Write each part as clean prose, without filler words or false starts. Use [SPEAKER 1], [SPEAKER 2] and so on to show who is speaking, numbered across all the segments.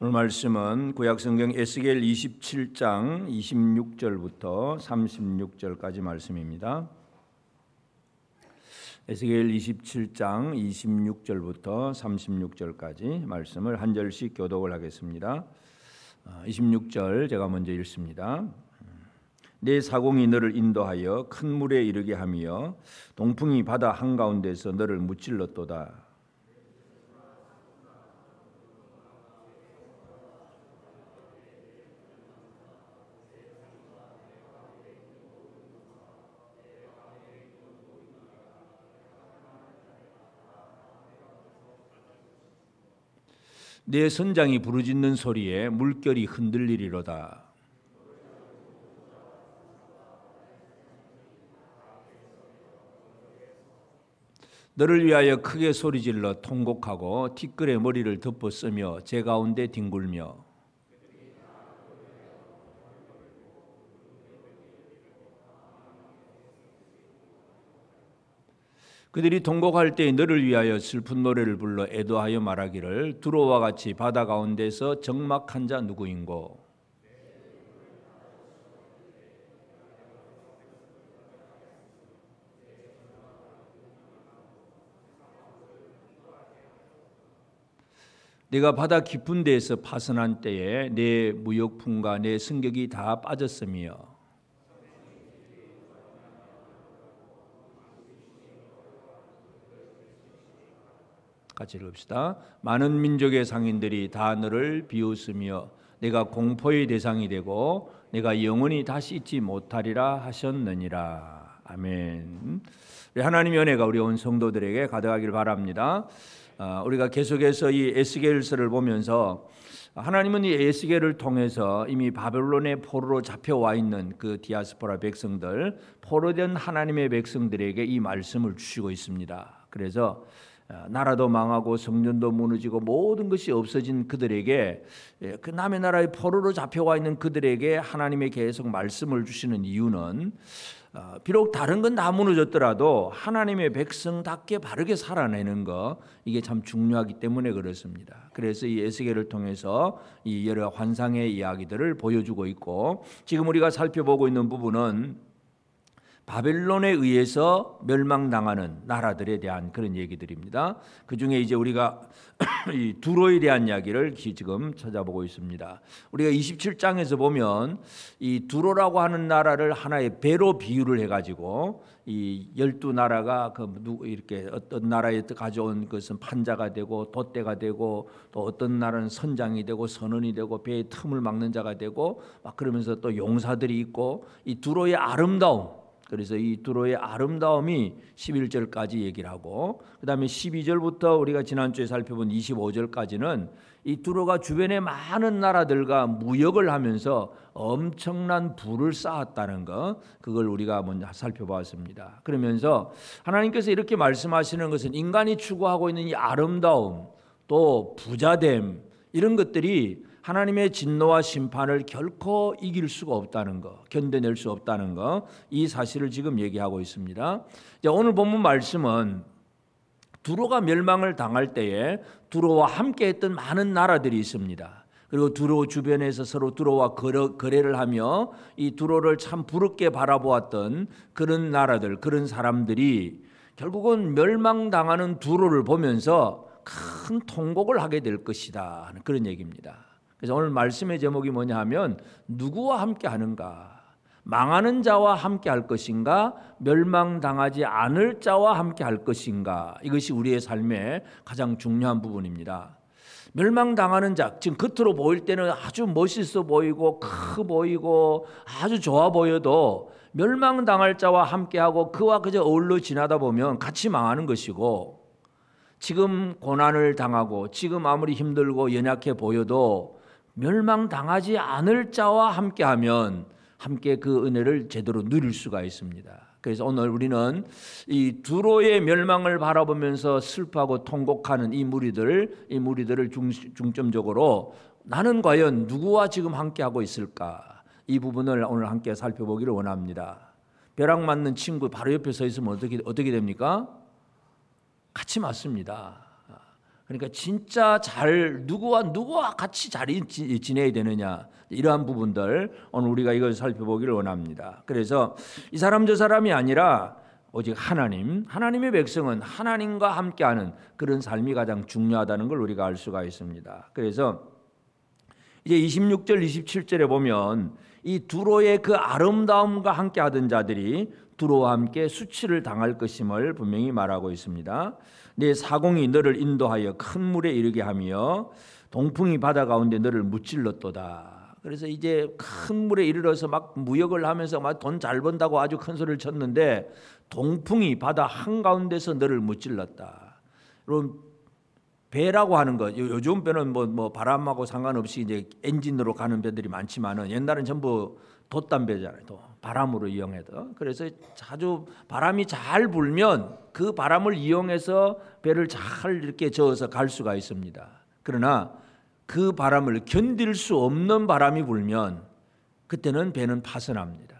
[SPEAKER 1] 오늘 말씀은 구약성경 에스겔 27장 26절부터 36절까지 말씀입니다. 에스겔 27장 26절부터 36절까지 말씀을 한 절씩 교독을 하겠습니다. 26절 제가 먼저 읽습니다. 내 사공이 너를 인도하여 큰 물에 이르게 하며 동풍이 바다 한가운데서 너를 무찔렀도다. 내 선장이 부르짖는 소리에 물결이 흔들리리로다. 너를 위하여 크게 소리질러 통곡하고 티끌의 머리를 덮어 쓰며 제 가운데 뒹굴며 그들이 통곡할 때 너를 위하여 슬픈 노래를 불러 애도하여 말하기를 두로와 같이 바다 가운데서 적막한 자 누구인고. 내가 바다 깊은 데에서 파선한 때에 내 무역품과 내 승격이 다 빠졌으며 같이 읽읍시다. 많은 민족의 상인들이 다 너를 비웃으며 내가 공포의 대상이 되고 내가 영원히 다시 잊지 못하리라 하셨느니라. 아멘. 하나님의 은혜가 우리 온 성도들에게 가득하길 바랍니다. 우리가 계속해서 이 에스겔서를 보면서 하나님은 이 에스겔을 통해서 이미 바벨론의 포로로 잡혀와 있는 그 디아스포라 백성들, 포로된 하나님의 백성들에게 이 말씀을 주시고 있습니다. 그래서 나라도 망하고 성전도 무너지고 모든 것이 없어진 그들에게, 그 남의 나라의 포로로 잡혀와 있는 그들에게 하나님의 계속 말씀을 주시는 이유는 비록 다른 건 다 무너졌더라도 하나님의 백성답게 바르게 살아내는 거, 이게 참 중요하기 때문에 그렇습니다. 그래서 이 에스겔을 통해서 이 여러 환상의 이야기들을 보여주고 있고, 지금 우리가 살펴보고 있는 부분은 바벨론에 의해서 멸망당하는 나라들에 대한 그런 얘기들입니다. 그 중에 이제 우리가 이 두로에 대한 이야기를 지금 찾아보고 있습니다. 우리가 27장에서 보면 이 두로라고 하는 나라를 하나의 배로 비유를 해가지고 이 12나라가 이렇게 어떤 나라에 가져온 것은 판자가 되고 돛대가 되고, 또 어떤 나라는 선장이 되고 선원이 되고 배의 틈을 막는 자가 되고 막 그러면서 또 용사들이 있고, 이 두로의 아름다움, 그래서 이 두로의 아름다움이 11절까지 얘기를 하고, 그 다음에 12절부터 우리가 지난주에 살펴본 25절까지는 이 두로가 주변의 많은 나라들과 무역을 하면서 엄청난 부를 쌓았다는 것, 그걸 우리가 먼저 살펴보았습니다. 그러면서 하나님께서 이렇게 말씀하시는 것은 인간이 추구하고 있는 이 아름다움, 또 부자됨, 이런 것들이 하나님의 진노와 심판을 결코 이길 수가 없다는 것, 견뎌낼 수 없다는 것, 이 사실을 지금 얘기하고 있습니다. 오늘 본문 말씀은 두로가 멸망을 당할 때에 두로와 함께 했던 많은 나라들이 있습니다. 그리고 두로 주변에서 서로 두로와 거래를 하며 이 두로를 참 부럽게 바라보았던 그런 나라들, 그런 사람들이 결국은 멸망당하는 두로를 보면서 큰 통곡을 하게 될 것이다 하는 그런 얘기입니다. 그래서 오늘 말씀의 제목이 뭐냐 하면, 누구와 함께 하는가? 망하는 자와 함께 할 것인가? 멸망당하지 않을 자와 함께 할 것인가? 이것이 우리의 삶의 가장 중요한 부분입니다. 멸망당하는 자, 지금 겉으로 보일 때는 아주 멋있어 보이고 커 보이고 아주 좋아 보여도 멸망당할 자와 함께하고 그와 그저 어울러 지나다 보면 같이 망하는 것이고, 지금 고난을 당하고 지금 아무리 힘들고 연약해 보여도 멸망당하지 않을 자와 함께하면 함께 그 은혜를 제대로 누릴 수가 있습니다. 그래서 오늘 우리는 이 두로의 멸망을 바라보면서 슬퍼하고 통곡하는 이 무리들을 중점적으로 나는 과연 누구와 지금 함께하고 있을까, 이 부분을 오늘 함께 살펴보기를 원합니다. 벼락 맞는 친구 바로 옆에 서 있으면 어떻게 됩니까? 같이 맞습니다. 그러니까 진짜 누구와 같이 잘 지내야 되느냐, 이러한 부분들 오늘 우리가 이걸 살펴보기를 원합니다. 그래서 이 사람 저 사람이 아니라 오직 하나님의 백성은 하나님과 함께하는 그런 삶이 가장 중요하다는 걸 우리가 알 수가 있습니다. 그래서 이제 26절 27절에 보면 이 두로의 그 아름다움과 함께하던 자들이 두로와 함께 수치를 당할 것임을 분명히 말하고 있습니다. 내 사공이 너를 인도하여 큰 물에 이르게 하며 동풍이 바다 가운데 너를 무찔렀도다. 그래서 이제 큰 물에 이르러서 막 무역을 하면서 막 돈 잘 번다고 아주 큰 소리를 쳤는데 동풍이 바다 한가운데서 너를 무찔렀다. 여러분, 배라고 하는 거, 요즘 배는 뭐 바람하고 상관없이 이제 엔진으로 가는 배들이 많지만은 옛날엔 전부 돛담배잖아요. 또 바람으로 이용해도. 그래서 자주 바람이 잘 불면 그 바람을 이용해서 배를 잘 이렇게 저어서 갈 수가 있습니다. 그러나 그 바람을 견딜 수 없는 바람이 불면 그때는 배는 파손합니다.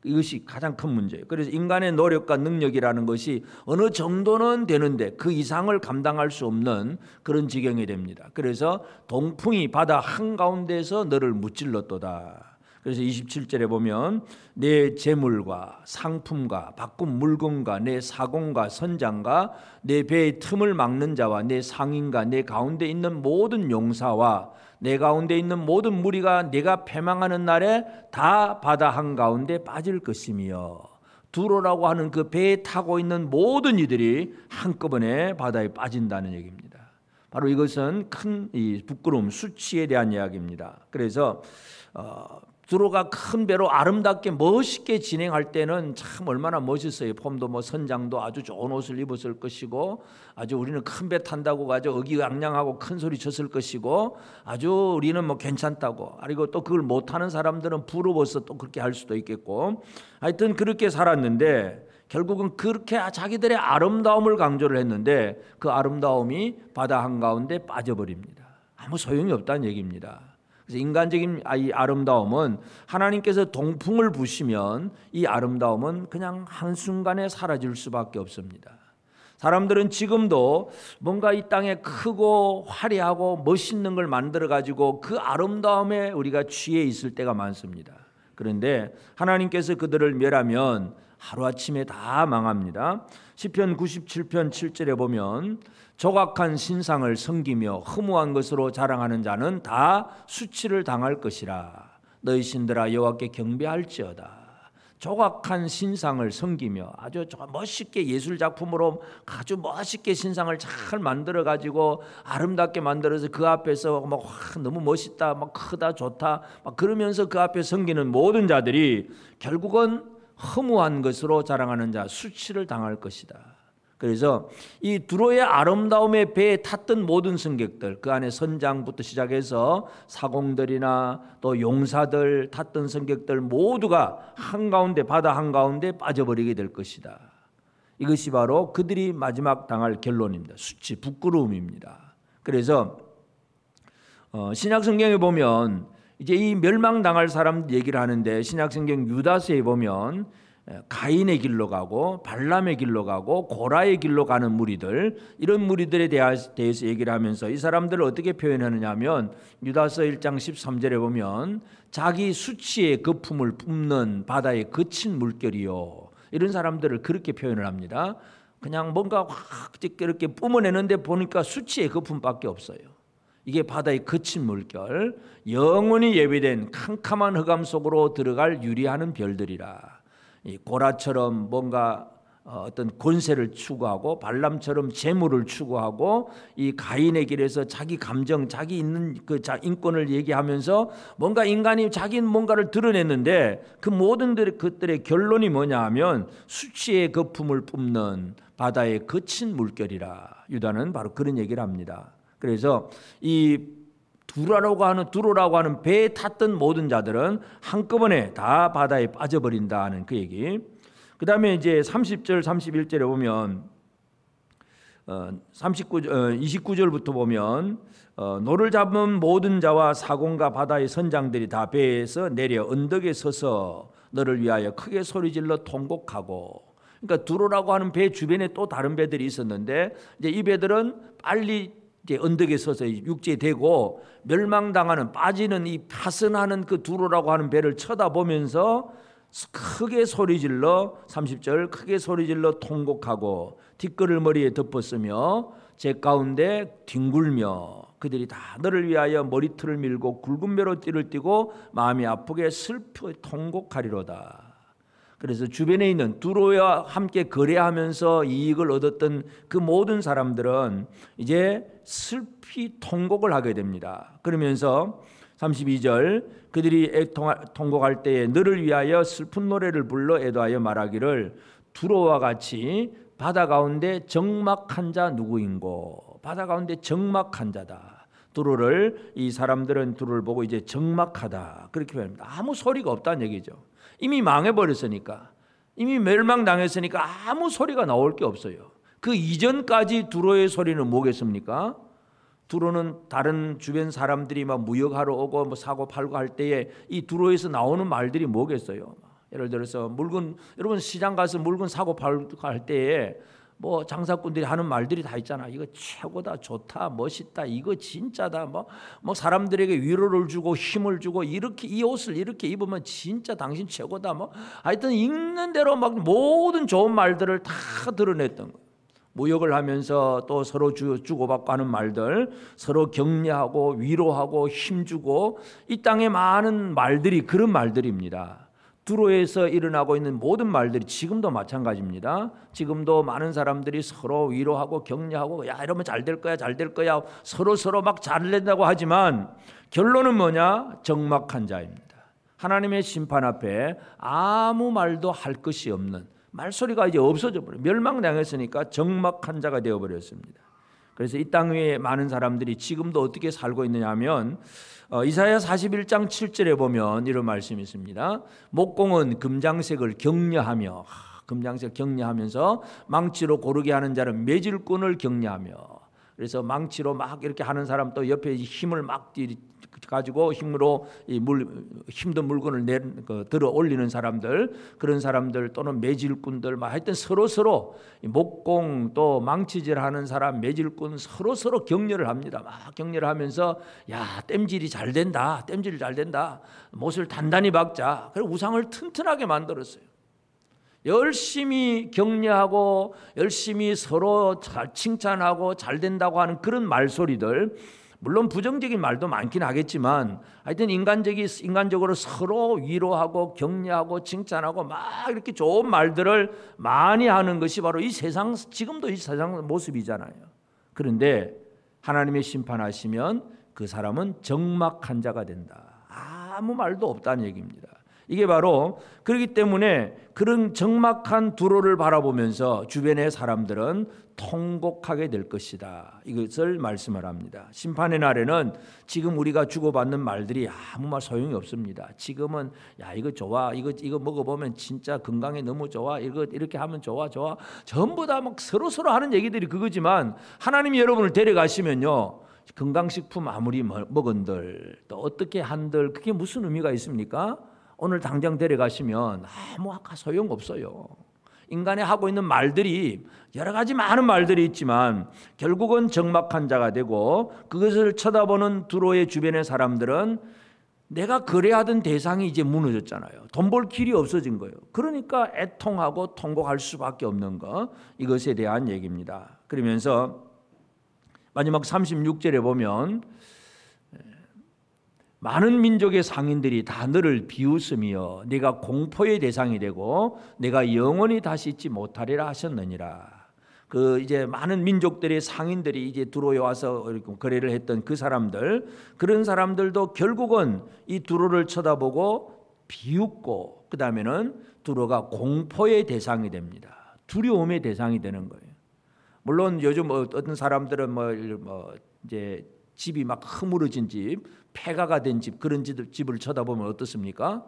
[SPEAKER 1] 이것이 가장 큰 문제예요. 그래서 인간의 노력과 능력이라는 것이 어느 정도는 되는데 그 이상을 감당할 수 없는 그런 지경이 됩니다. 그래서 동풍이 바다 한가운데서 너를 무찔렀도다. 그래서 27절에 보면 내 재물과 상품과 바꾼 물건과 내 사공과 선장과 내 배의 틈을 막는 자와 내 상인과 내 가운데 있는 모든 용사와 내 가운데 있는 모든 무리가 내가 패망하는 날에 다 바다 한가운데 빠질 것이며, 두로라고 하는 그 배에 타고 있는 모든 이들이 한꺼번에 바다에 빠진다는 얘기입니다. 바로 이것은 큰 이 부끄러움, 수치에 대한 이야기입니다. 그래서 두로가 큰 배로 아름답게 멋있게 진행할 때는 참 얼마나 멋있어요. 폼도 뭐 선장도 아주 좋은 옷을 입었을 것이고, 아주 우리는 큰 배 탄다고 아주 의기양양하고 큰 소리 쳤을 것이고, 아주 우리는 뭐 괜찮다고. 그리고 또 그걸 못하는 사람들은 부러워서 또 그렇게 할 수도 있겠고, 하여튼 그렇게 살았는데 결국은 그렇게 자기들의 아름다움을 강조를 했는데 그 아름다움이 바다 한가운데 빠져버립니다. 아무 소용이 없다는 얘기입니다. 그래서 인간적인 이 아름다움은 하나님께서 동풍을 부시면 이 아름다움은 그냥 한순간에 사라질 수밖에 없습니다. 사람들은 지금도 뭔가 이 땅에 크고 화려하고 멋있는 걸 만들어 가지고 그 아름다움에 우리가 취해 있을 때가 많습니다. 그런데 하나님께서 그들을 멸하면 하루아침에 다 망합니다. 시편 97편 7절에 보면 조각한 신상을 섬기며 허무한 것으로 자랑하는 자는 다 수치를 당할 것이라. 너희 신들아 여호와께 경배할지어다. 조각한 신상을 섬기며 아주 멋있게 예술 작품으로 아주 멋있게 신상을 잘 만들어 가지고 아름답게 만들어서 그 앞에서 막 너무 멋있다, 막 크다, 좋다, 막 그러면서 그 앞에 섬기는 모든 자들이 결국은 허무한 것으로 자랑하는 자, 수치를 당할 것이다. 그래서 이 두로의 아름다움의 배에 탔던 모든 승객들, 그 안에 선장부터 시작해서 사공들이나 또 용사들 탔던 승객들 모두가 한가운데 바다 한가운데 빠져버리게 될 것이다. 이것이 바로 그들이 마지막 당할 결론입니다. 수치, 부끄러움입니다. 그래서 신약 성경에 보면 이제 이 멸망당할 사람 얘기를 하는데, 신약 성경 유다서에 보면 가인의 길로 가고 발람의 길로 가고 고라의 길로 가는 무리들, 이런 무리들에 대해서 얘기를 하면서 이 사람들을 어떻게 표현하느냐 하면 유다서 1장 13절에 보면 자기 수치의 거품을 뿜는 바다에 거친 물결이요, 이런 사람들을 그렇게 표현을 합니다. 그냥 뭔가 확 이렇게 뿜어내는데 보니까 수치의 거품밖에 없어요. 이게 바다의 거친 물결, 영원히 예비된 캄캄한 흑암 속으로 들어갈 유리하는 별들이라. 이 고라처럼 뭔가 어떤 권세를 추구하고 발람처럼 재물을 추구하고 이 가인의 길에서 자기 감정, 자기 있는 그 인권을 얘기하면서 뭔가 인간이 자기는 뭔가를 드러냈는데 그 모든 것들의 결론이 뭐냐 하면 수치의 거품을 뿜는 바다의 거친 물결이라. 유다는 바로 그런 얘기를 합니다. 그래서 이 두로라고 하는 배에 탔던 모든 자들은 한꺼번에 다 바다에 빠져버린다는 그 얘기. 그 다음에 이제 30절 31절에 보면 29절부터 보면 노를 잡은 모든 자와 사공과 바다의 선장들이 다 배에서 내려 언덕에 서서 너를 위하여 크게 소리질러 통곡하고. 그러니까 두로라고 하는 배 주변에 또 다른 배들이 있었는데 이제 이 배들은 빨리 이제 언덕에 서서 육지에 대고 멸망당하는 빠지는 이 파선하는 그 두로라고 하는 배를 쳐다보면서 크게 소리질러 30절 크게 소리질러 통곡하고 뒷걸을 머리에 덮었으며 제 가운데 뒹굴며 그들이 다 너를 위하여 머리털을 밀고 굵은 배로 띠를 띠고 마음이 아프게 슬퍼 통곡하리로다. 그래서 주변에 있는 두로와 함께 거래하면서 이익을 얻었던 그 모든 사람들은 이제 슬피 통곡을 하게 됩니다. 그러면서 32절 그들이 통곡할 때에 너를 위하여 슬픈 노래를 불러 애도하여 말하기를 두로와 같이 바다 가운데 적막한 자 누구인고. 바다 가운데 적막한 자다. 두로를 이 사람들은 두로를 보고 이제 적막하다 그렇게 표현합니다. 아무 소리가 없다는 얘기죠. 이미 망해버렸으니까, 이미 멸망당했으니까 아무 소리가 나올 게 없어요. 그 이전까지 두로의 소리는 뭐겠습니까? 두로는 다른 주변 사람들이 막 무역하러 오고 뭐 사고 팔고 할 때에 이 두로에서 나오는 말들이 뭐겠어요? 예를 들어서 물건, 여러분 시장 가서 물건 사고 팔고 할 때에 뭐 장사꾼들이 하는 말들이 다 있잖아. 이거 최고다, 좋다, 멋있다, 이거 진짜다. 뭐 사람들에게 위로를 주고 힘을 주고 이렇게 이 옷을 이렇게 입으면 진짜 당신 최고다. 뭐 하여튼 읽는 대로 막 모든 좋은 말들을 다 드러냈던 거예요. 무역을 하면서 또 서로 주고받고 하는 말들, 서로 격려하고 위로하고 힘주고 이 땅에 많은 말들이 그런 말들입니다. 두로에서 일어나고 있는 모든 말들이 지금도 마찬가지입니다. 지금도 많은 사람들이 서로 위로하고 격려하고 야 이러면 잘 될 거야 잘 될 거야 서로 막 잘 된다고 하지만 결론은 뭐냐? 적막한 자입니다. 하나님의 심판 앞에 아무 말도 할 것이 없는, 말소리가 이제 없어져 버려요. 멸망당했으니까 적막한 자가 되어버렸습니다. 그래서 이 땅 위에 많은 사람들이 지금도 어떻게 살고 있느냐 하면 이사야 41장 7절에 보면 이런 말씀이 있습니다. 목공은 금장색을 격려하며, 금장색 격려하면서 망치로 고르게 하는 자는 매질꾼을 격려하며, 그래서 망치로 막 이렇게 하는 사람 또 옆에 힘을 막 가지고 힘으로 힘든 물건을 들어 올리는 사람들, 그런 사람들 또는 매질꾼들 막 하여튼 서로 목공 또 망치질하는 사람, 매질꾼 서로 격려를 합니다. 막 격려를 하면서 야 땜질이 잘 된다, 땜질 잘 된다, 못을 단단히 박자. 그리고 우상을 튼튼하게 만들었어요. 열심히 격려하고 열심히 서로 잘 칭찬하고 잘 된다고 하는 그런 말소리들, 물론 부정적인 말도 많긴 하겠지만 하여튼 인간적으로 서로 위로하고 격려하고 칭찬하고 막 이렇게 좋은 말들을 많이 하는 것이 바로 이 세상, 지금도 이 세상 모습이잖아요. 그런데 하나님의 심판하시면 그 사람은 적막한 자가 된다. 아무 말도 없다는 얘기입니다. 이게 바로 그렇기 때문에 그런 적막한 두로를 바라보면서 주변의 사람들은 통곡하게 될 것이다. 이것을 말씀을 합니다. 심판의 날에는 지금 우리가 주고받는 말들이 아무 말 소용이 없습니다. 지금은 야 이거 좋아, 이거 먹어보면 진짜 건강에 너무 좋아, 이거 이렇게 하면 좋아, 전부 다 막 서로 하는 얘기들이 그거지만 하나님이 여러분을 데려가시면요, 건강식품 아무리 먹은들 또 어떻게 한들 그게 무슨 의미가 있습니까? 오늘 당장 데려가시면 아무 소용없어요. 인간이 하고 있는 말들이 여러 가지 많은 말들이 있지만 결국은 적막한 자가 되고, 그것을 쳐다보는 두로의 주변의 사람들은 내가 거래하던 대상이 이제 무너졌잖아요. 돈 벌 길이 없어진 거예요. 그러니까 애통하고 통곡할 수밖에 없는 것, 이것에 대한 얘기입니다. 그러면서 마지막 36절에 보면 많은 민족의 상인들이 다 너를 비웃으며 네가 공포의 대상이 되고 내가 영원히 다시 있지 못하리라 하셨느니라. 그 이제 많은 민족들의 상인들이 이제 두로에 와서 거래를 했던 그 사람들, 그런 사람들도 결국은 이 두로를 쳐다보고 비웃고, 그 다음에는 두로가 공포의 대상이 됩니다. 두려움의 대상이 되는 거예요. 물론 요즘 어떤 사람들은 이제 집이 막 허물어진 집, 폐가가 된 집, 그런 집을 쳐다보면 어떻습니까?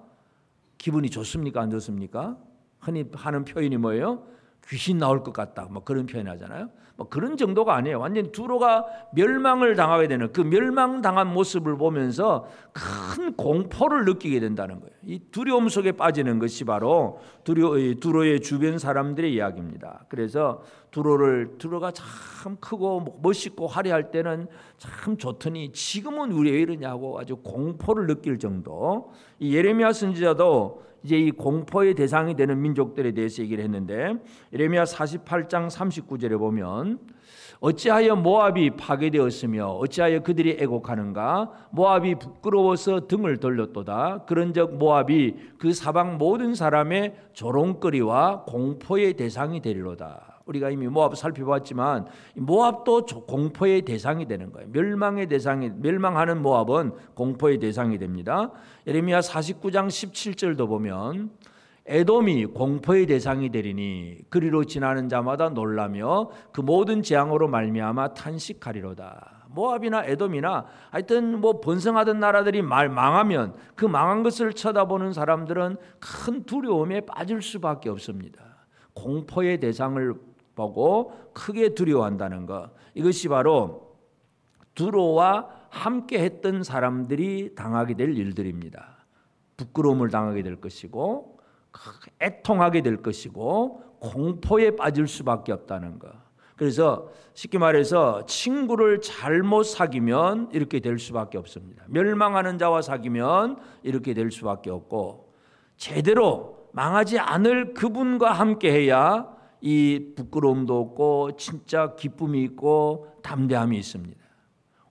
[SPEAKER 1] 기분이 좋습니까? 안 좋습니까? 흔히 하는 표현이 뭐예요? 귀신 나올 것 같다, 뭐 그런 표현 하잖아요. 뭐 그런 정도가 아니에요. 완전히 두로가 멸망을 당하게 되는 그 멸망당한 모습을 보면서 큰 공포를 느끼게 된다는 거예요. 이 두려움 속에 빠지는 것이 바로 두로의 주변 사람들의 이야기입니다. 그래서 두로가 참 크고 멋있고 화려할 때는 참 좋더니 지금은 왜 이러냐고 아주 공포를 느낄 정도. 이 예레미야 선지자도 이제 이 공포의 대상이 되는 민족들에 대해서 얘기를 했는데, 예레미야 48장 39절에 보면 어찌하여 모압이 파괴되었으며 어찌하여 그들이 애곡하는가. 모압이 부끄러워서 등을 돌렸도다. 그런즉 모압이 그 사방 모든 사람의 조롱거리와 공포의 대상이 되리로다. 우리가 이미 모압 살펴봤지만 모압도 공포의 대상이 되는 거예요. 멸망하는 모압은 공포의 대상이 됩니다. 예레미야 49장 17절도 보면 에돔이 공포의 대상이 되리니 그리로 지나는 자마다 놀라며 그 모든 재앙으로 말미암아 탄식하리로다. 모압이나 에돔이나 하여튼 뭐 번성하던 나라들이 망하면 그 망한 것을 쳐다보는 사람들은 큰 두려움에 빠질 수밖에 없습니다. 공포의 대상을 보고 크게 두려워한다는 것, 이것이 바로 두로와 함께 했던 사람들이 당하게 될 일들입니다. 부끄러움을 당하게 될 것이고 애통하게 될 것이고 공포에 빠질 수밖에 없다는 것. 그래서 쉽게 말해서 친구를 잘못 사귀면 이렇게 될 수밖에 없습니다. 멸망하는 자와 사귀면 이렇게 될 수밖에 없고, 제대로 망하지 않을 그분과 함께 해야 이 부끄러움도 없고 진짜 기쁨이 있고 담대함이 있습니다.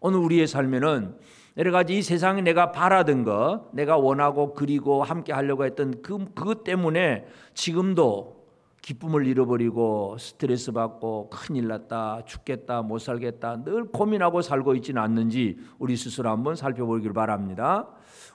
[SPEAKER 1] 오늘 우리의 삶에는 여러 가지 이 세상에 내가 바라던 것, 내가 원하고 그리고 함께 하려고 했던 그것 때문에 지금도 기쁨을 잃어버리고 스트레스 받고 큰일 났다, 죽겠다, 못 살겠다 늘 고민하고 살고 있지는 않는지 우리 스스로 한번 살펴보기를 바랍니다.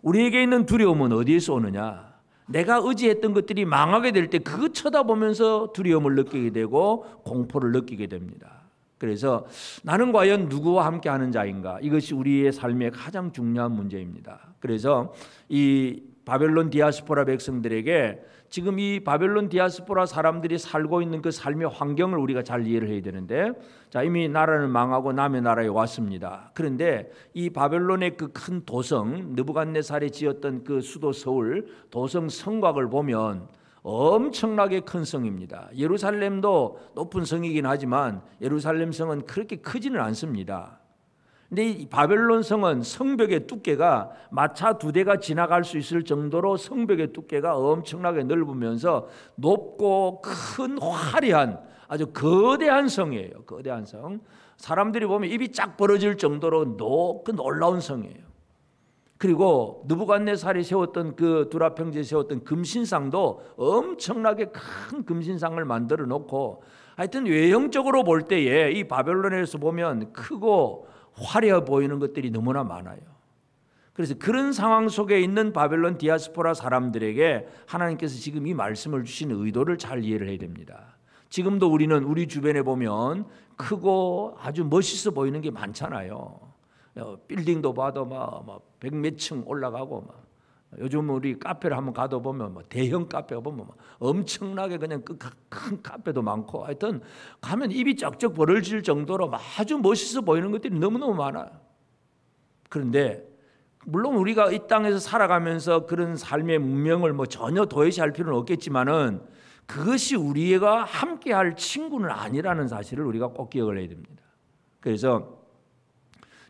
[SPEAKER 1] 우리에게 있는 두려움은 어디에서 오느냐? 내가 의지했던 것들이 망하게 될 때 그거 쳐다보면서 두려움을 느끼게 되고 공포를 느끼게 됩니다. 그래서 나는 과연 누구와 함께 하는 자인가? 이것이 우리의 삶의 가장 중요한 문제입니다. 그래서 이 바벨론 디아스포라 백성들에게 지금 이 바벨론 디아스포라 사람들이 살고 있는 그 삶의 환경을 우리가 잘 이해를 해야 되는데, 자, 이미 나라는 망하고 남의 나라에 왔습니다. 그런데 이 바벨론의 그 큰 도성, 느부갓네살이 지었던 그 수도 서울 도성 성곽을 보면 엄청나게 큰 성입니다. 예루살렘도 높은 성이긴 하지만 예루살렘 성은 그렇게 크지는 않습니다. 근데 이 바벨론 성은 성벽의 두께가 마차 2대가 지나갈 수 있을 정도로 성벽의 두께가 엄청나게 넓으면서 높고 큰 화려한 아주 거대한 성이에요. 거대한 성. 사람들이 보면 입이 쫙 벌어질 정도로 놀라운 성이에요. 그리고 느부갓네살이 세웠던 그 두라평지에 세웠던 금신상도 엄청나게 큰 금신상을 만들어 놓고, 하여튼 외형적으로 볼 때에 이 바벨론에서 보면 크고 화려해 보이는 것들이 너무나 많아요. 그래서 그런 상황 속에 있는 바벨론 디아스포라 사람들에게 하나님께서 지금 이 말씀을 주신 의도를 잘 이해를 해야 됩니다. 지금도 우리는 우리 주변에 보면 크고 아주 멋있어 보이는 게 많잖아요. 빌딩도 봐도 막 100몇 층 올라가고, 막 요즘 우리 카페를 한번 가도 보면 뭐 대형 카페가 보면 막 엄청나게 그냥 큰 카페도 많고, 하여튼 가면 입이 쩍쩍 벌어질 정도로 아주 멋있어 보이는 것들이 너무너무 많아요. 그런데 물론 우리가 이 땅에서 살아가면서 그런 삶의 문명을 뭐 전혀 도외시할 필요는 없겠지만은 그것이 우리가 함께할 친구는 아니라는 사실을 우리가 꼭 기억을 해야 됩니다. 그래서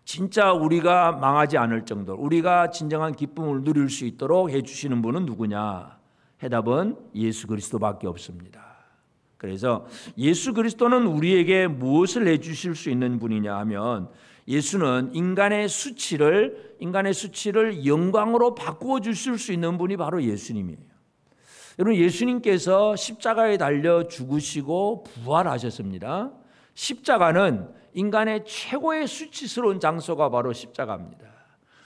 [SPEAKER 1] 진짜 우리가 망하지 않을 정도로 우리가 진정한 기쁨을 누릴 수 있도록 해주시는 분은 누구냐? 해답은 예수 그리스도밖에 없습니다. 그래서 예수 그리스도는 우리에게 무엇을 해주실 수 있는 분이냐 하면, 예수는 인간의 수치를 영광으로 바꾸어 주실 수 있는 분이 바로 예수님이에요. 여러분, 예수님께서 십자가에 달려 죽으시고 부활하셨습니다. 십자가는 인간의 최고의 수치스러운 장소가 바로 십자가입니다.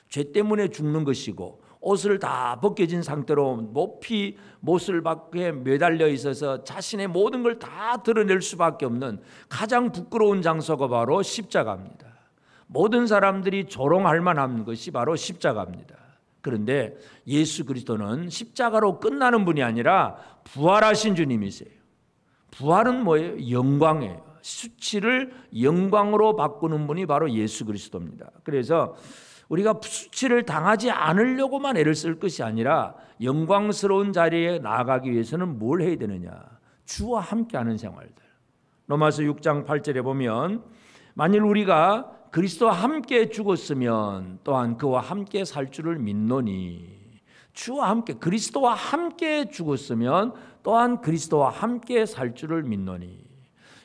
[SPEAKER 1] 죄 때문에 죽는 것이고 옷을 다 벗겨진 상태로 높이 못을 밖에 매달려 있어서 자신의 모든 걸 다 드러낼 수밖에 없는 가장 부끄러운 장소가 바로 십자가입니다. 모든 사람들이 조롱할 만한 것이 바로 십자가입니다. 그런데 예수 그리스도는 십자가로 끝나는 분이 아니라 부활하신 주님이세요. 부활은 뭐예요? 영광이에요. 수치를 영광으로 바꾸는 분이 바로 예수 그리스도입니다. 그래서 우리가 수치를 당하지 않으려고만 애를 쓸 것이 아니라 영광스러운 자리에 나아가기 위해서는 뭘 해야 되느냐? 주와 함께하는 생활들. 로마서 6장 8절에 보면 만일 우리가 그리스도와 함께 죽었으면 또한 그와 함께 살 줄을 믿노니, 주와 함께, 그리스도와 함께 죽었으면 또한 그리스도와 함께 살 줄을 믿노니,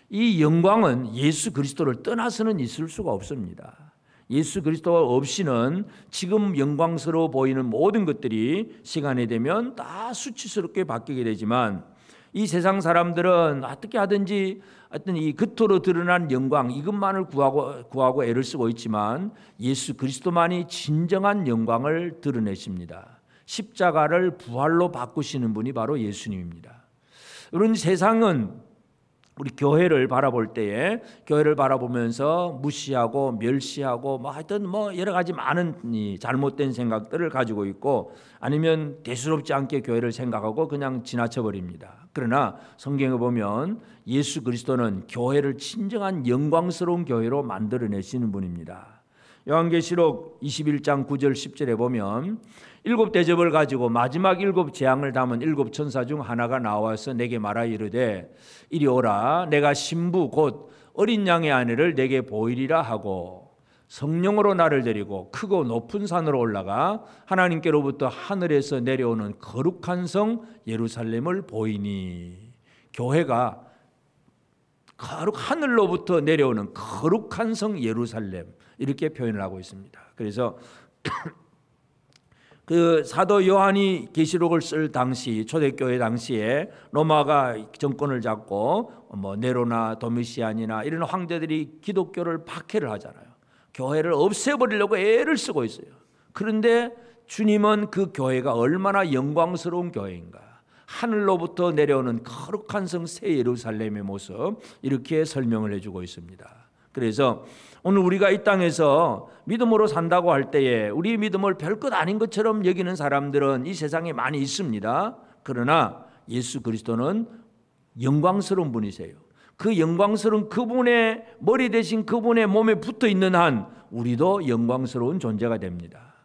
[SPEAKER 1] 이 영광은 예수 그리스도를 떠나서는 있을 수가 없습니다. 예수 그리스도 없이는 지금 영광스러워 보이는 모든 것들이 시간이 되면 다 수치스럽게 바뀌게 되지만, 이 세상 사람들은 어떻게 하든지 하여튼 이 겉으로 드러난 영광 이것만을 구하고 애를 쓰고 있지만 예수 그리스도만이 진정한 영광을 드러내십니다. 십자가를 부활로 바꾸시는 분이 바로 예수님입니다. 여러분, 세상은 우리 교회를 바라볼 때에 교회를 바라보면서 무시하고 멸시하고 하여튼 여러 가지 많은 잘못된 생각들을 가지고 있고, 아니면 대수롭지 않게 교회를 생각하고 그냥 지나쳐 버립니다. 그러나 성경에 보면 예수 그리스도는 교회를 진정한 영광스러운 교회로 만들어내시는 분입니다. 요한계시록 21장 9절 10절에 보면 7 대접을 가지고 마지막 7 재앙을 담은 7 천사 중 하나가 나와서 내게 말하여 이르되 이리 오라, 내가 신부 곧 어린 양의 아내를 내게 보이리라 하고 성령으로 나를 데리고 크고 높은 산으로 올라가 하나님께로부터 하늘에서 내려오는 거룩한 성 예루살렘을 보이니, 교회가 하늘로부터 내려오는 거룩한 성 예루살렘, 이렇게 표현을 하고 있습니다. 그래서 그 사도 요한이 계시록을 쓸 당시, 초대교회 당시에 로마가 정권을 잡고 네로나 도미시안이나 이런 황제들이 기독교를 박해를 하잖아요. 교회를 없애버리려고 애를 쓰고 있어요. 그런데 주님은 그 교회가 얼마나 영광스러운 교회인가, 하늘로부터 내려오는 거룩한 성 새 예루살렘의 모습, 이렇게 설명을 해주고 있습니다. 그래서 오늘 우리가 이 땅에서 믿음으로 산다고 할 때에 우리 믿음을 별것 아닌 것처럼 여기는 사람들은 이 세상에 많이 있습니다. 그러나 예수 그리스도는 영광스러운 분이세요. 그 영광스러운 그분의 머리 대신 그분의 몸에 붙어 있는 한 우리도 영광스러운 존재가 됩니다.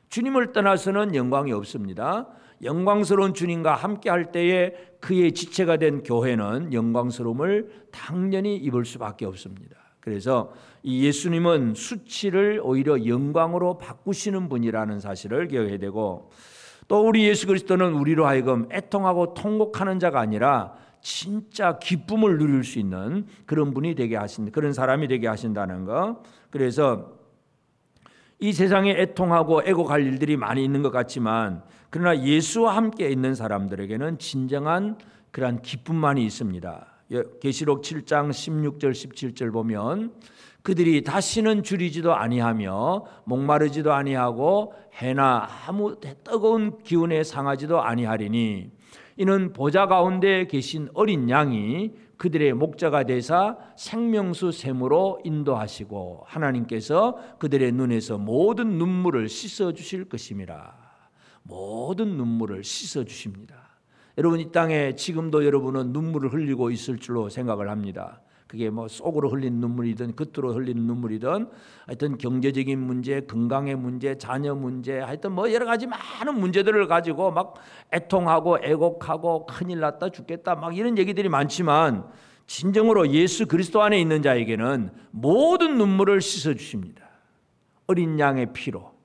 [SPEAKER 1] 주님을 떠나서는 영광이 없습니다. 영광스러운 주님과 함께 할 때에 그의 지체가 된 교회는 영광스러움을 당연히 입을 수밖에 없습니다. 그래서 이 예수님은 수치를 오히려 영광으로 바꾸시는 분이라는 사실을 기억해야 되고, 또 우리 예수 그리스도는 우리로 하여금 애통하고 통곡하는 자가 아니라 진짜 기쁨을 누릴 수 있는 그런 분이 되게 하신, 그런 사람이 되게 하신다는 거. 그래서 이 세상에 애통하고 애곡할 일들이 많이 있는 것 같지만, 그러나 예수와 함께 있는 사람들에게는 진정한 그러한 기쁨만이 있습니다. 계시록 7장 16절 17절 보면 그들이 다시는 줄이지도 아니하며 목마르지도 아니하고 해나 아무 뜨거운 기운에 상하지도 아니하리니 이는 보좌 가운데 계신 어린 양이 그들의 목자가 되사 생명수 샘으로 인도하시고 하나님께서 그들의 눈에서 모든 눈물을 씻어 주실 것임이라. 모든 눈물을 씻어 주십니다. 여러분, 이 땅에 지금도 여러분은 눈물을 흘리고 있을 줄로 생각을 합니다. 그게 속으로 흘린 눈물이든 겉으로 흘리는 눈물이든 하여튼 경제적인 문제, 건강의 문제, 자녀 문제, 하여튼 여러 가지 많은 문제들을 가지고 막 애통하고 애곡하고 큰일 났다 죽겠다 막 이런 얘기들이 많지만, 진정으로 예수 그리스도 안에 있는 자에게는 모든 눈물을 씻어 주십니다. 어린 양의 피로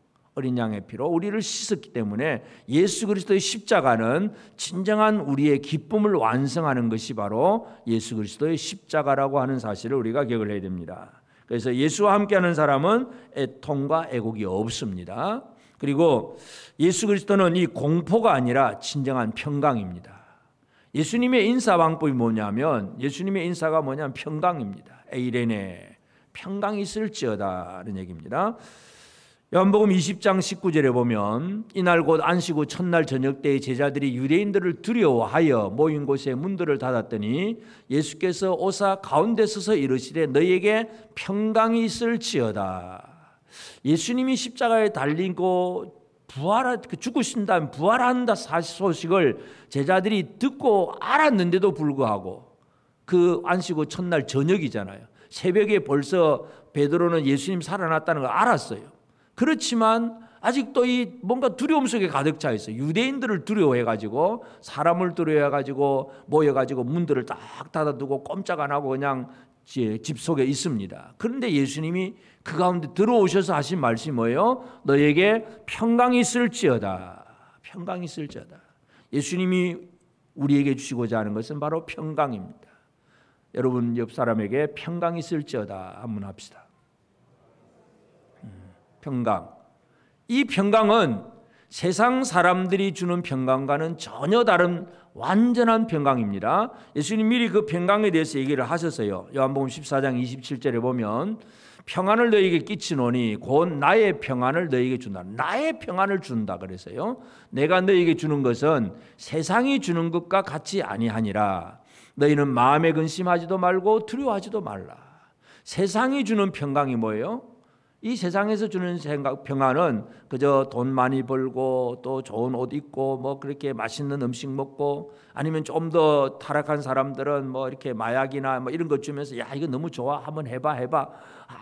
[SPEAKER 1] 우리를 씻었기 때문에 예수 그리스도의 십자가는 진정한 우리의 기쁨을 완성하는 것이 바로 예수 그리스도의 십자가라고 하는 사실을 우리가 기억을 해야 됩니다. 그래서 예수와 함께하는 사람은 애통과 애곡이 없습니다. 그리고 예수 그리스도는 이 공포가 아니라 진정한 평강입니다. 예수님의 인사 방법이 뭐냐면, 예수님의 인사가 뭐냐면 평강입니다. 에이레네, 평강이 있을지어다라는 얘기입니다. 요한복음 20장 19절에 보면 이날 곧 안식 후 첫날 저녁 때에 제자들이 유대인들을 두려워하여 모인 곳에 문들을 닫았더니 예수께서 오사 가운데 서서 이르시되 너희에게 평강이 있을지어다. 예수님이 십자가에 달리고 죽으신 다음 부활한다 소식을 제자들이 듣고 알았는데도 불구하고, 그 안식 후 첫날 저녁이잖아요. 새벽에 벌써 베드로는 예수님 살아났다는 걸 알았어요. 그렇지만 아직도 이 뭔가 두려움 속에 가득 차 있어요. 유대인들을 두려워해가지고 사람을 두려워해가지고 모여가지고 문들을 딱 닫아두고 꼼짝 안 하고 그냥 집 속에 있습니다. 그런데 예수님이 그 가운데 들어오셔서 하신 말씀이 뭐예요? 너에게 평강이 있을지어다. 평강이 있을지어다. 예수님이 우리에게 주시고자 하는 것은 바로 평강입니다. 여러분 옆 사람에게 평강이 있을지어다 한번 합시다. 평강. 이 평강은 세상 사람들이 주는 평강과는 전혀 다른 완전한 평강입니다. 예수님 미리 그 평강에 대해서 얘기를 하셨어요. 요한복음 14장 27절에 보면 평안을 너에게 끼치노니 곧 나의 평안을 너에게 준다. 나의 평안을 준다 그랬어요. 내가 너에게 주는 것은 세상이 주는 것과 같이 아니하니라. 너희는 마음에 근심하지도 말고 두려워하지도 말라. 세상이 주는 평강이 뭐예요? 이 세상에서 주는 평안은 그저 돈 많이 벌고 또 좋은 옷 입고 뭐 그렇게 맛있는 음식 먹고 아니면 좀 더 타락한 사람들은 뭐 이렇게 마약이나 뭐 이런 것 주면서 야 이거 너무 좋아 한번 해봐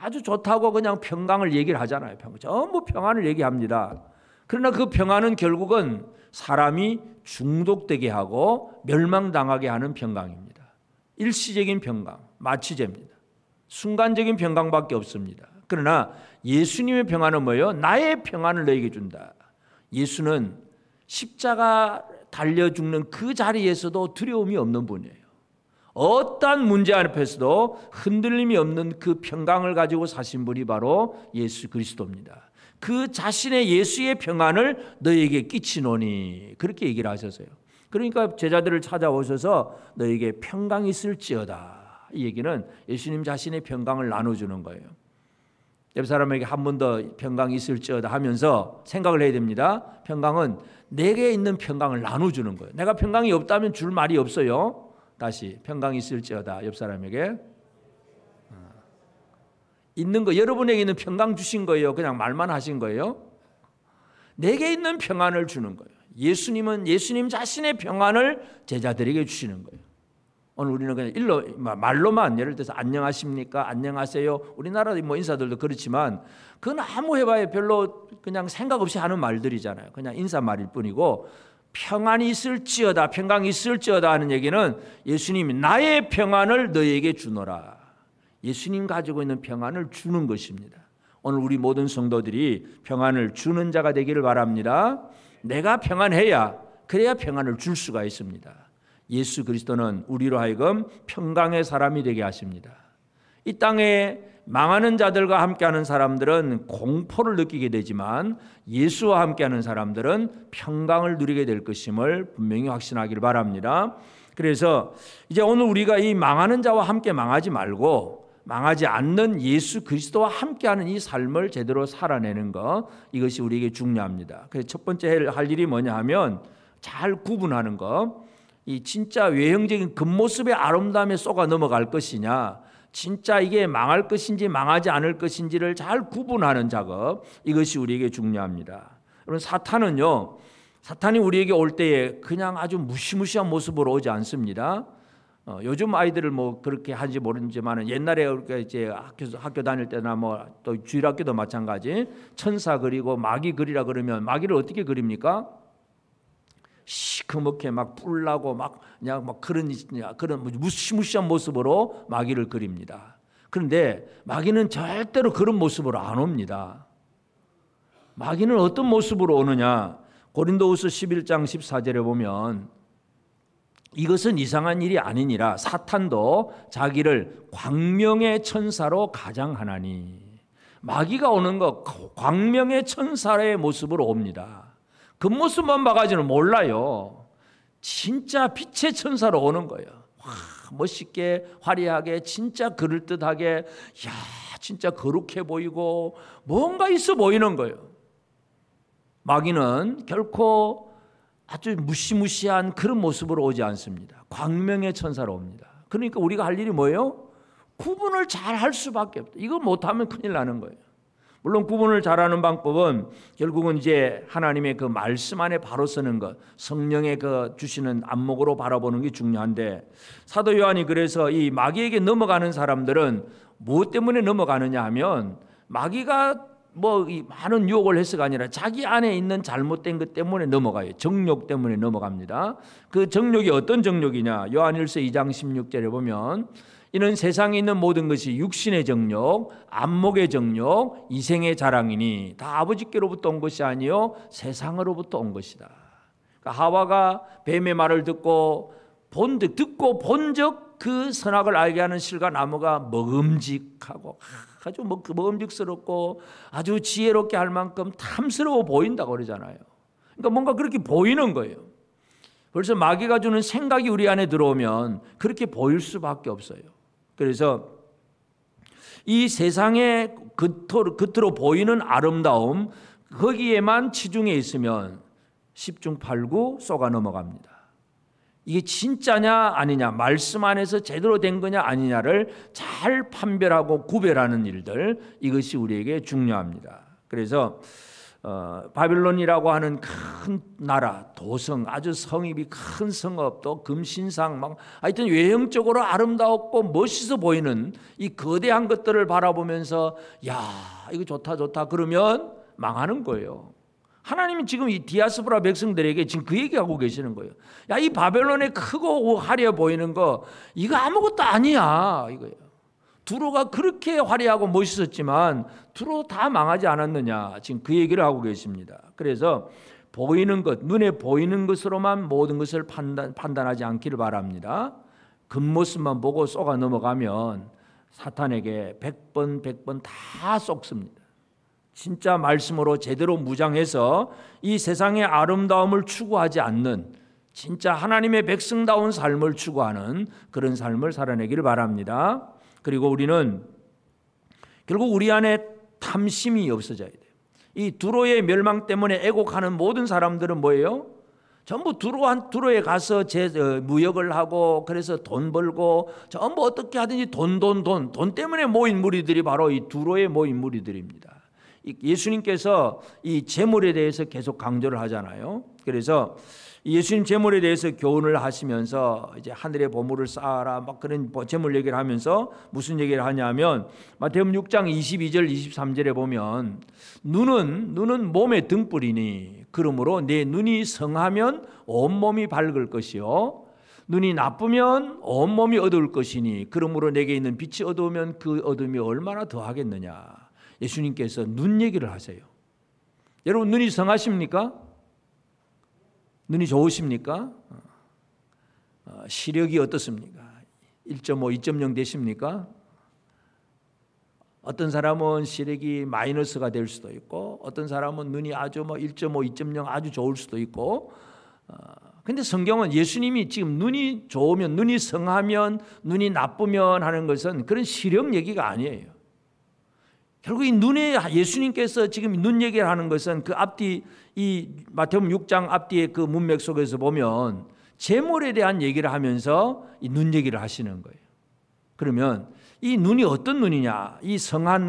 [SPEAKER 1] 아주 좋다고 그냥 평강을 얘기를 하잖아요. 전부 평안을 얘기합니다. 그러나 그 평안은 결국은 사람이 중독되게 하고 멸망당하게 하는 평강입니다. 일시적인 평강, 마취제입니다. 순간적인 평강밖에 없습니다. 그러나 예수님의 평안은 뭐예요? 나의 평안을 너에게 준다. 예수는 십자가 달려 죽는 그 자리에서도 두려움이 없는 분이에요. 어떠한 문제 앞에서도 흔들림이 없는 그 평강을 가지고 사신 분이 바로 예수 그리스도입니다. 그 자신의 예수의 평안을 너에게 끼치노니 그렇게 얘기를 하셨어요. 그러니까 제자들을 찾아오셔서 너에게 평강이 있을지어다. 이 얘기는 예수님 자신의 평강을 나눠주는 거예요. 옆 사람에게 한 번 더 평강이 있을지어다 하면서 생각을 해야 됩니다. 평강은 내게 있는 평강을 나눠주는 거예요. 내가 평강이 없다면 줄 말이 없어요. 다시 평강이 있을지어다 옆 사람에게 있는 거 여러분에게 있는 평강 주신 거예요. 그냥 말만 하신 거예요. 내게 있는 평안을 주는 거예요. 예수님은 예수님 자신의 평안을 제자들에게 주시는 거예요. 오늘 우리는 그냥 말로만 예를 들어서 안녕하십니까? 안녕하세요. 우리나라 뭐 인사들도 그렇지만 그건 아무 해봐야 별로 그냥 생각 없이 하는 말들이잖아요. 그냥 인사말일 뿐이고 평안이 있을지어다, 평강이 있을지어다 하는 얘기는 예수님이 나의 평안을 너에게 주노라. 예수님 가지고 있는 평안을 주는 것입니다. 오늘 우리 모든 성도들이 평안을 주는 자가 되기를 바랍니다. 내가 평안해야 그래야 평안을 줄 수가 있습니다. 예수 그리스도는 우리로 하여금 평강의 사람이 되게 하십니다. 이 땅에 망하는 자들과 함께하는 사람들은 공포를 느끼게 되지만 예수와 함께하는 사람들은 평강을 누리게 될 것임을 분명히 확신하기를 바랍니다. 그래서 이제 오늘 우리가 이 망하는 자와 함께 망하지 말고 망하지 않는 예수 그리스도와 함께하는 이 삶을 제대로 살아내는 것, 이것이 우리에게 중요합니다. 그래서 첫 번째 할 일이 뭐냐 하면 잘 구분하는 것. 이 진짜 외형적인 겉모습의 아름다움에 쏘가 넘어갈 것이냐, 진짜 이게 망할 것인지 망하지 않을 것인지를 잘 구분하는 작업, 이것이 우리에게 중요합니다. 여러분 사탄이 우리에게 올 때에 그냥 아주 무시무시한 모습으로 오지 않습니다. 요즘 아이들을 뭐 그렇게 하는지 모르지만 옛날에 이제 학교 다닐 때나 뭐 또 주일학교도 마찬가지 천사 그리고 마귀 그리라 그러면 마귀를 어떻게 그립니까? 시커멓게 막 뿔나고 막 그냥 막 그런 무시무시한 모습으로 마귀를 그립니다. 그런데 마귀는 절대로 그런 모습으로 안 옵니다. 마귀는 어떤 모습으로 오느냐? 고린도후서 11장 14절에 보면 이것은 이상한 일이 아니니라 사탄도 자기를 광명의 천사로 가장하나니. 마귀가 오는 거 광명의 천사의 모습으로 옵니다. 그 모습만 봐가지고는 몰라요. 진짜 빛의 천사로 오는 거예요. 와, 멋있게 화려하게 진짜 그럴듯하게 야 진짜 거룩해 보이고 뭔가 있어 보이는 거예요. 마귀는 결코 아주 무시무시한 그런 모습으로 오지 않습니다. 광명의 천사로 옵니다. 그러니까 우리가 할 일이 뭐예요? 구분을 잘 할 수밖에 없다. 이거 못하면 큰일 나는 거예요. 물론 구분을 잘하는 방법은 결국은 이제 하나님의 그 말씀 안에 바로 서는 것, 성령의 그 주시는 안목으로 바라보는 게 중요한데, 사도 요한이 그래서 이 마귀에게 넘어가는 사람들은 무엇 때문에 넘어가느냐 하면 마귀가 이 많은 유혹을 해서가 아니라 자기 안에 있는 잘못된 것 때문에 넘어가요. 정욕 때문에 넘어갑니다. 그 정욕이 어떤 정욕이냐? 요한일서 2장 16절에 보면 이는 세상에 있는 모든 것이 육신의 정욕, 안목의 정욕, 이생의 자랑이니 다 아버지께로부터 온 것이 아니요 세상으로부터 온 것이다. 그러니까 하와가 뱀의 말을 듣고 본적 그 선악을 알게 하는 실과 나무가 먹음직하고 아주 먹음직스럽고 아주 지혜롭게 할 만큼 탐스러워 보인다고 그러잖아요. 그러니까 뭔가 그렇게 보이는 거예요. 벌써 마귀가 주는 생각이 우리 안에 들어오면 그렇게 보일 수밖에 없어요. 그래서 이 세상의 겉으로 보이는 아름다움 거기에만 치중해 있으면 10중 8구 쏘가 넘어갑니다. 이게 진짜냐 아니냐, 말씀 안에서 제대로 된 거냐 아니냐를 잘 판별하고 구별하는 일들, 이것이 우리에게 중요합니다. 그래서 바빌론이라고 하는 큰 나라, 도성, 아주 성입이 큰 성읍, 또 금신상, 하여튼 외형적으로 아름다웠고 멋있어 보이는 이 거대한 것들을 바라보면서 야, 이거 좋다 그러면 망하는 거예요. 하나님이 지금 이 디아스포라 백성들에게 지금 그 얘기하고 계시는 거예요. 야, 이 바벨론의 크고 화려해 보이는 거 이거 아무것도 아니야 이거예요. 두로가 그렇게 화려하고 멋있었지만 두로 다 망하지 않았느냐, 지금 그 얘기를 하고 계십니다. 그래서 보이는 것, 눈에 보이는 것으로만 모든 것을 판단하지 않기를 바랍니다. 겉모습만 보고 쏘가 넘어가면 사탄에게 100번 다 쏙습니다. 진짜 말씀으로 제대로 무장해서 이 세상의 아름다움을 추구하지 않는 진짜 하나님의 백성다운 삶을 추구하는 그런 삶을 살아내기를 바랍니다. 그리고 우리는 결국 우리 안에 탐심이 없어져야 돼요. 이 두로의 멸망 때문에 애곡하는 모든 사람들은 뭐예요? 전부 두로에 가서 무역을 하고 그래서 돈 벌고 전부 어떻게 하든지 돈 때문에 모인 무리들이 바로 이 두로에 모인 무리들입니다. 예수님께서 이 재물에 대해서 계속 강조를 하잖아요. 그래서 예수님 재물에 대해서 교훈을 하시면서 이제 하늘의 보물을 쌓아라 막 그런 재물 얘기를 하면서 무슨 얘기를 하냐면 마태복음 6장 22절 23절에 보면 눈은 몸의 등불이니 그러므로 내 눈이 성하면 온몸이 밝을 것이요 눈이 나쁘면 온몸이 어두울 것이니 그러므로 내게 있는 빛이 어두우면 그 어둠이 얼마나 더하겠느냐. 예수님께서 눈 얘기를 하세요. 여러분 눈이 성하십니까? 눈이 좋으십니까? 시력이 어떻습니까? 1.5, 2.0 되십니까? 어떤 사람은 시력이 마이너스가 될 수도 있고 어떤 사람은 눈이 아주 1.5, 2.0 아주 좋을 수도 있고 근데 성경은 예수님이 지금 눈이 좋으면 눈이 성하면 눈이 나쁘면 하는 것은 그런 시력 얘기가 아니에요. 결국 이 눈에 예수님께서 지금 눈 얘기를 하는 것은 그 앞뒤 이 마태복음 6장 앞뒤의 그 문맥 속에서 보면 재물에 대한 얘기를 하면서 이 눈 얘기를 하시는 거예요. 그러면 이 눈이 어떤 눈이냐? 이 성한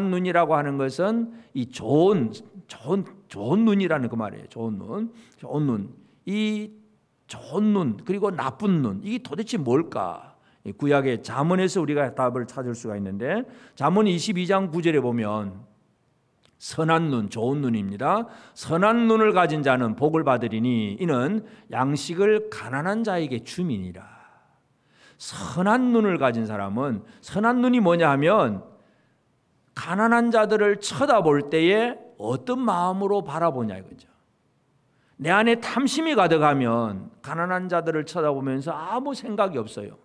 [SPEAKER 1] 눈이라고 하는 것은 이 좋은 눈이라는 그 말이에요. 좋은 눈. 이 좋은 눈 그리고 나쁜 눈 이게 도대체 뭘까? 구약의 잠언에서 우리가 답을 찾을 수가 있는데 잠언 22장 9절에 보면 선한 눈, 좋은 눈입니다. 선한 눈을 가진 자는 복을 받으리니 이는 양식을 가난한 자에게 주민이라. 선한 눈을 가진 사람은 선한 눈이 뭐냐 하면 가난한 자들을 쳐다볼 때에 어떤 마음으로 바라보냐 이거죠. 내 안에 탐심이 가득하면 가난한 자들을 쳐다보면서 아무 생각이 없어요.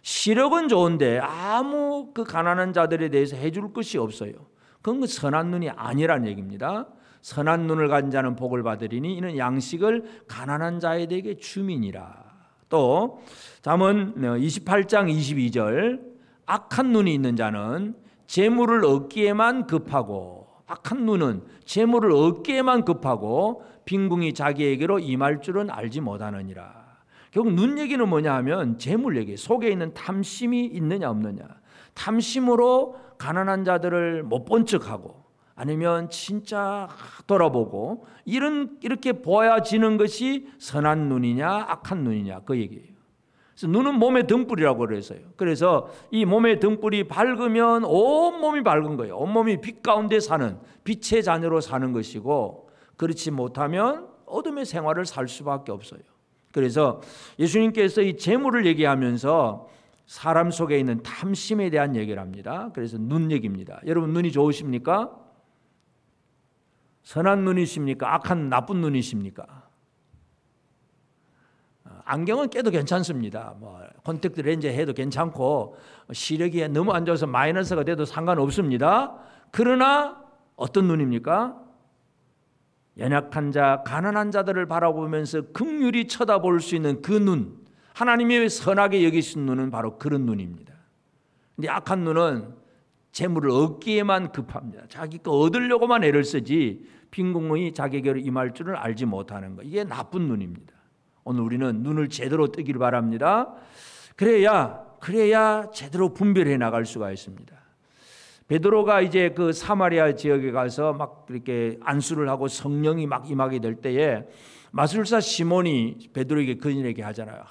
[SPEAKER 1] 시력은 좋은데 아무 그 가난한 자들에 대해서 해줄 것이 없어요. 그건 선한 눈이 아니라는 얘기입니다. 선한 눈을 가진 자는 복을 받으리니 이는 양식을 가난한 자에게 주민이라. 또 잠언 28장 22절 악한 눈이 있는 자는 재물을 얻기에만 급하고 악한 눈은 재물을 얻기에만 급하고 빈궁이 자기에게로 임할 줄은 알지 못하느니라. 결국 눈 얘기는 뭐냐 하면 재물 얘기, 속에 있는 탐심이 있느냐 없느냐. 탐심으로 가난한 자들을 못 본 척하고 아니면 진짜 돌아보고 이렇게 보여지는 것이 선한 눈이냐 악한 눈이냐 그 얘기예요. 그래서 눈은 몸의 등불이라고 그래서요. 그래서 이 몸의 등불이 밝으면 온몸이 밝은 거예요. 온몸이 빛 가운데 사는, 빛의 자녀로 사는 것이고, 그렇지 못하면 어둠의 생활을 살 수밖에 없어요. 그래서 예수님께서 이 재물을 얘기하면서 사람 속에 있는 탐심에 대한 얘기를 합니다. 그래서 눈 얘기입니다. 여러분, 눈이 좋으십니까? 선한 눈이십니까? 악한 나쁜 눈이십니까? 안경은 껴도 괜찮습니다. 콘택트 렌즈 해도 괜찮고, 시력이 너무 안 좋아서 마이너스가 돼도 상관없습니다. 그러나 어떤 눈입니까? 연약한 자, 가난한 자들을 바라보면서 긍휼히 쳐다볼 수 있는 그 눈, 하나님이 선하게 여기신 눈은 바로 그런 눈입니다. 근데 악한 눈은 재물을 얻기에만 급합니다. 자기 거 얻으려고만 애를 쓰지 빈궁이 자기에게로 임할 줄을 알지 못하는 것, 이게 나쁜 눈입니다. 오늘 우리는 눈을 제대로 뜨기를 바랍니다. 그래야 제대로 분별해 나갈 수가 있습니다. 베드로가 이제 그 사마리아 지역에 가서 막 이렇게 안수를 하고 성령이 막 임하게 될 때에 마술사 시몬이 베드로에게 그런 얘기 하잖아요.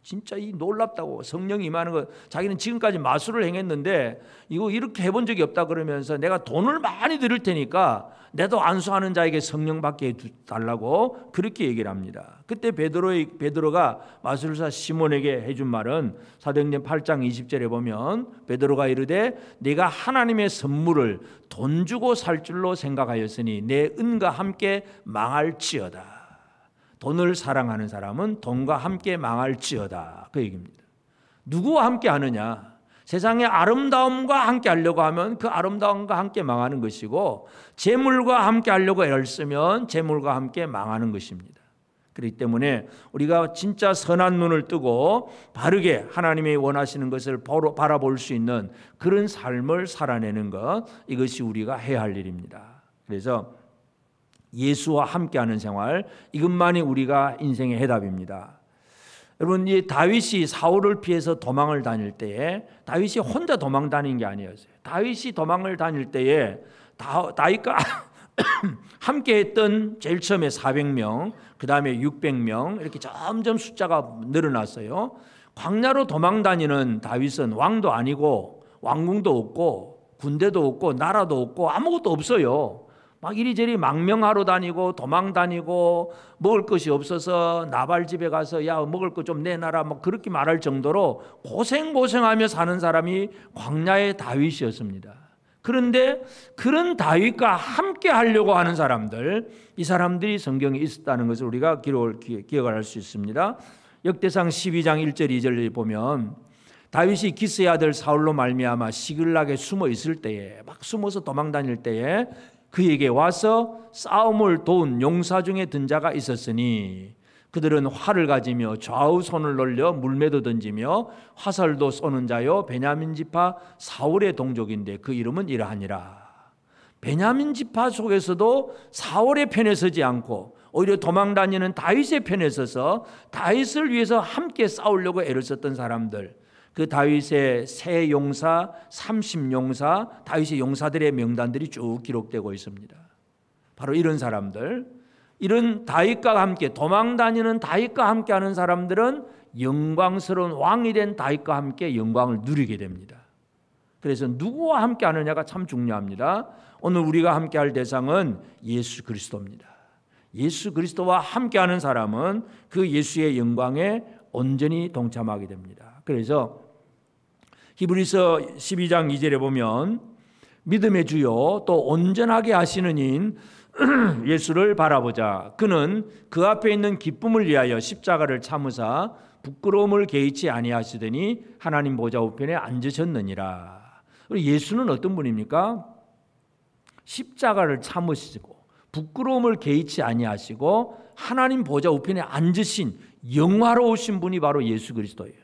[SPEAKER 1] 진짜 이 놀랍다고, 성령이 임하는 거, 자기는 지금까지 마술을 행했는데 이거 이렇게 해본 적이 없다 그러면서 내가 돈을 많이 드릴 테니까 내도 안수하는 자에게 성령 받게 해달라고 그렇게 얘기를 합니다. 그때 베드로가 마술사 시몬에게 해준 말은 사도행전 8장 20절에 보면 베드로가 이르되 네가 하나님의 선물을 돈 주고 살 줄로 생각하였으니 내 은과 함께 망할지어다. 돈을 사랑하는 사람은 돈과 함께 망할지어다, 그 얘기입니다. 누구와 함께 하느냐? 세상의 아름다움과 함께 하려고 하면 그 아름다움과 함께 망하는 것이고, 재물과 함께 하려고 애를 쓰면 재물과 함께 망하는 것입니다. 그렇기 때문에 우리가 진짜 선한 눈을 뜨고 바르게 하나님이 원하시는 것을 바라볼 수 있는 그런 삶을 살아내는 것, 이것이 우리가 해야 할 일입니다. 그래서 예수와 함께하는 생활, 이것만이 우리가 인생의 해답입니다. 여러분, 이 다윗이 사울을 피해서 도망을 다닐 때에 다윗이 혼자 도망 다닌 게 아니었어요. 다윗이 도망을 다닐 때에 다윗과 함께했던 제일 처음에 400명, 그 다음에 600명, 이렇게 점점 숫자가 늘어났어요. 광야로 도망 다니는 다윗은 왕도 아니고 왕궁도 없고 군대도 없고 나라도 없고 아무것도 없어요. 막 이리저리 망명하러 다니고 도망 다니고 먹을 것이 없어서 나발 집에 가서 야 먹을 것 좀 내놔라 뭐 그렇게 말할 정도로 고생하며 사는 사람이 광야의 다윗이었습니다. 그런데 그런 다윗과 함께 하려고 하는 사람들, 이 사람들이 성경에 있었다는 것을 우리가 기억을 할 수 있습니다. 역대상 12장 1절 2절을 보면 다윗이 기스의 아들 사울로 말미암아 시글락에 숨어 있을 때에, 막 숨어서 도망 다닐 때에 그에게 와서 싸움을 도운 용사 중에 든 자가 있었으니 그들은 활을 가지며 좌우 손을 놀려 물매도 던지며 화살도 쏘는 자요 베냐민 지파 사울의 동족인데 그 이름은 이러하니라. 베냐민 지파 속에서도 사울의 편에 서지 않고 오히려 도망다니는 다윗의 편에 서서 다윗을 위해서 함께 싸우려고 애를 썼던 사람들, 그 다윗의 세 용사, 30용사, 다윗의 용사들의 명단들이 쭉 기록되고 있습니다. 바로 이런 사람들, 이런 다윗과 함께 도망다니는 다윗과 함께하는 사람들은 영광스러운 왕이 된 다윗과 함께 영광을 누리게 됩니다. 그래서 누구와 함께하느냐가 참 중요합니다. 오늘 우리가 함께할 대상은 예수 그리스도입니다. 예수 그리스도와 함께하는 사람은 그 예수의 영광에 온전히 동참하게 됩니다. 그래서 히브리서 12장 2절에 보면 믿음의 주요 또 온전하게 하시는 인 예수를 바라보자. 그는 그 앞에 있는 기쁨을 위하여 십자가를 참으사 부끄러움을 개의치 아니하시더니 하나님 보좌 우편에 앉으셨느니라. 예수는 어떤 분입니까? 십자가를 참으시고 부끄러움을 개의치 아니하시고 하나님 보좌 우편에 앉으신 영화로우신 분이 바로 예수 그리스도예요.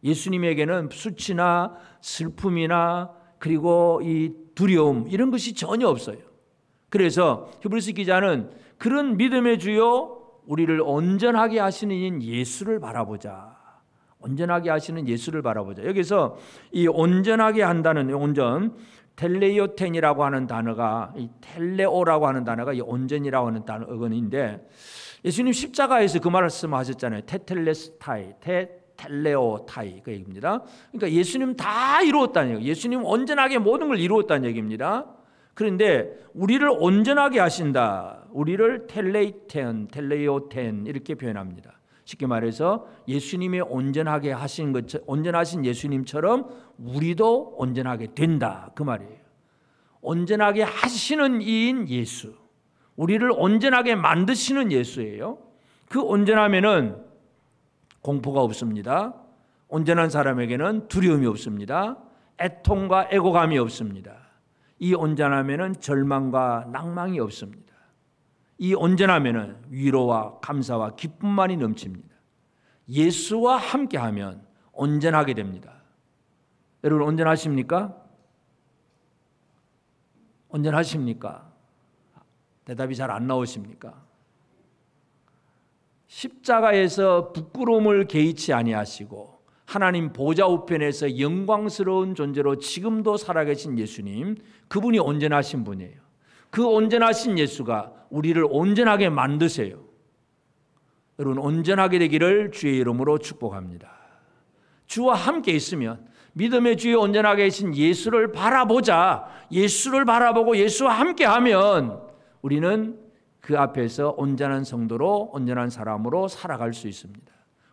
[SPEAKER 1] 예수님에게는 수치나 슬픔이나 그리고 이 두려움 이런 것이 전혀 없어요. 그래서 히브리서 기자는 그런 믿음의 주요 우리를 온전하게 하시는 인 예수를 바라보자. 온전하게 하시는 예수를 바라보자. 여기서 이 온전하게 한다는 온전, 텔레이오텐이라고 하는 단어가, 이 텔레오라고 하는 단어가 이 온전이라고 하는 단어인데 예수님 십자가에서 그 말씀하셨잖아요. 테텔레스타이, 텔레오타이 그 얘기입니다. 그러니까 예수님 다 이루었다는 얘기예요. 예수님 온전하게 모든 걸 이루었다는 얘기입니다. 그런데 우리를 온전하게 하신다. 우리를 텔레오텐 이렇게 표현합니다. 쉽게 말해서 예수님이 온전하게 하신 것, 온전하신 예수님처럼 우리도 온전하게 된다 그 말이에요. 온전하게 하시는 이인 예수, 우리를 온전하게 만드시는 예수예요. 그 온전함에는 공포가 없습니다. 온전한 사람에게는 두려움이 없습니다. 애통과 애고감이 없습니다. 이 온전함에는 절망과 낭망이 없습니다. 이 온전함에는 위로와 감사와 기쁨만이 넘칩니다. 예수와 함께하면 온전하게 됩니다. 여러분 온전하십니까? 온전하십니까? 대답이 잘 안 나오십니까? 십자가에서 부끄러움을 개의치 아니하시고 하나님 보좌 우편에서 영광스러운 존재로 지금도 살아계신 예수님, 그분이 온전하신 분이에요. 그 온전하신 예수가 우리를 온전하게 만드세요. 여러분 온전하게 되기를 주의 이름으로 축복합니다. 주와 함께 있으면 믿음의 주에 온전하게 계신 예수를 바라보자. 예수를 바라보고 예수와 함께하면 우리는 그 앞에서 온전한 성도로 온전한 사람으로 살아갈 수 있습니다.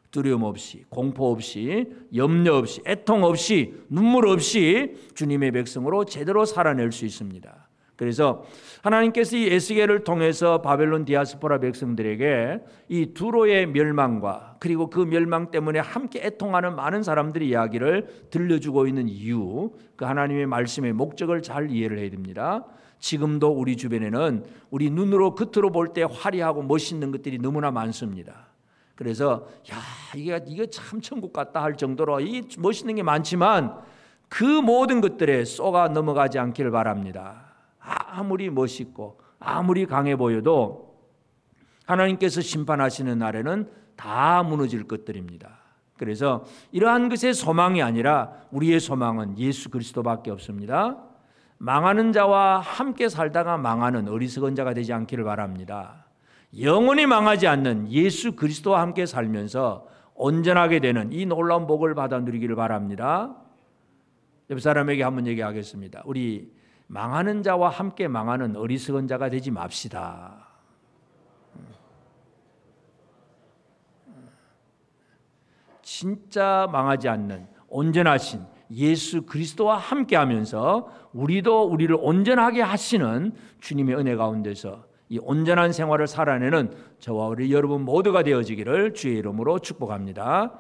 [SPEAKER 1] 두려움 없이, 공포 없이, 염려 없이, 애통 없이, 눈물 없이 주님의 백성으로 제대로 살아낼 수 있습니다. 그래서 하나님께서 이 에스겔을 통해서 바벨론 디아스포라 백성들에게 이 두로의 멸망과 그리고 그 멸망 때문에 함께 애통하는 많은 사람들의 이야기를 들려주고 있는 이유, 그 하나님의 말씀의 목적을 잘 이해를 해야 됩니다. 지금도 우리 주변에는 우리 눈으로 겉으로 볼 때 화려하고 멋있는 것들이 너무나 많습니다. 그래서 야 이게 참 천국 같다 할 정도로 이 멋있는 게 많지만 그 모든 것들에 쏘가 넘어가지 않기를 바랍니다. 아무리 멋있고 아무리 강해 보여도 하나님께서 심판하시는 날에는 다 무너질 것들입니다. 그래서 이러한 것의 소망이 아니라 우리의 소망은 예수 그리스도밖에 없습니다. 망하는 자와 함께 살다가 망하는 어리석은 자가 되지 않기를 바랍니다. 영원히 망하지 않는 예수 그리스도와 함께 살면서 온전하게 되는 이 놀라운 복을 받아 누리기를 바랍니다. 옆 사람에게 한번 얘기하겠습니다. 우리 망하는 자와 함께 망하는 어리석은 자가 되지 맙시다. 진짜 망하지 않는 온전하신 예수 그리스도와 함께하면서 우리도 우리를 온전하게 하시는 주님의 은혜 가운데서 이 온전한 생활을 살아내는 저와 우리 여러분 모두가 되어지기를 주의 이름으로 축복합니다.